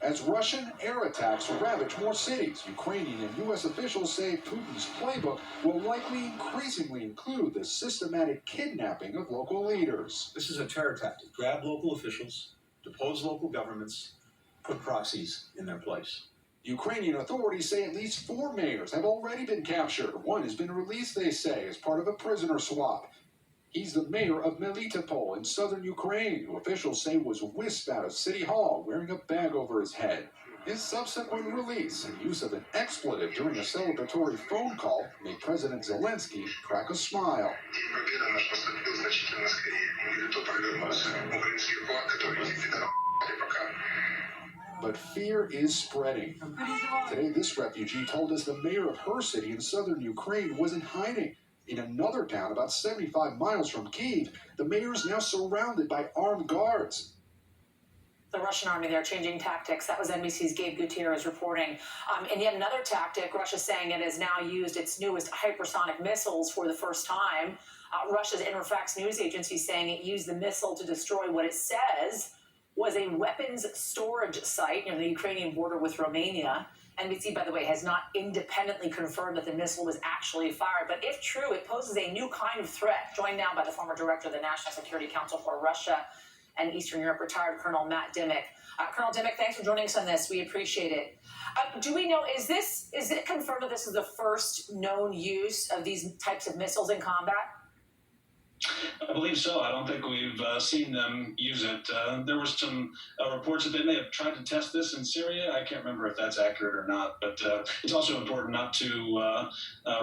As Russian air attacks ravage more cities, Ukrainian and U.S. officials say Putin's playbook will likely increasingly include the systematic kidnapping of local leaders. This is a terror tactic. Grab local officials, depose local governments, put proxies in their place. Ukrainian authorities say at least 4 mayors have already been captured. One has been released, they say, as part of a prisoner swap. He's the mayor of Melitopol in southern Ukraine, who officials say was whisked out of City Hall wearing a bag over his head. His subsequent release and use of an expletive during a celebratory phone call made President Zelensky crack a smile. But fear is spreading. Today, this refugee told us the mayor of her city in southern Ukraine was in hiding. In another town about 75 miles from Kyiv, the mayor is now surrounded by armed guards. The Russian army, they're changing tactics. That was NBC's Gabe Gutierrez reporting. And yet another tactic, Russia's saying it has now used its newest hypersonic missiles for the first time. Russia's Interfax news agency saying it used the missile to destroy what it says was a weapons storage site near the Ukrainian border with Romania. NBC, by the way, has not independently confirmed that the missile was actually fired. But if true, it poses a new kind of threat. Joined now by the former director of the National Security Council for Russia and Eastern Europe, retired Colonel Matt Dimick. Colonel Dimick, thanks for joining us on this. We appreciate it. Do we know, is it confirmed that this is the first known use of these types of missiles in combat? I believe so. I don't think we've seen them use it. There were some reports that they may have tried to test this in Syria. I can't remember if that's accurate or not, but it's also important not to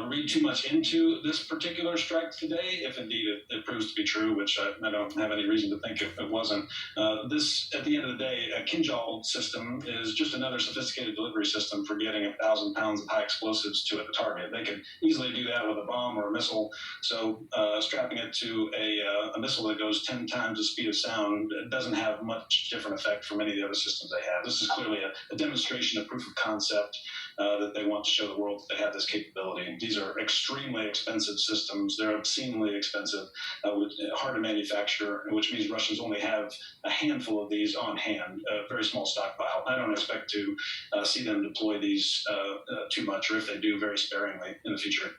read too much into this particular strike today, if indeed it proves to be true, which I don't have any reason to think it wasn't. This, at the end of the day, a Kinjal system is just another sophisticated delivery system for getting 1,000 pounds of high explosives to a target. They could easily do that with a bomb or a missile, so strapping it to a missile that goes 10 times the speed of sound doesn't have much different effect from any of the other systems they have. This is clearly a demonstration of proof of concept that they want to show the world that they have this capability. These are extremely expensive systems. They're obscenely expensive, hard to manufacture, which means Russians only have a handful of these on hand, a very small stockpile. I don't expect to see them deploy these too much, or if they do, very sparingly in the future.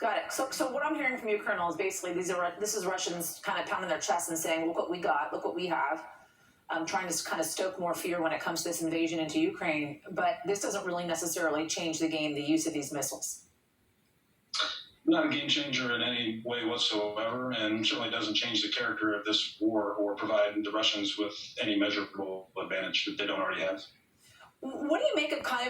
Got it. So what I'm hearing from you, Colonel, is basically this is Russians kind of pounding their chest and saying, look what we got, look what we have. Trying to kind of stoke more fear when it comes to this invasion into Ukraine. But this doesn't really necessarily change the game, the use of these missiles. Not a game changer in any way whatsoever, and certainly doesn't change the character of this war or provide the Russians with any measurable advantage that they don't already have. What do you make of kind of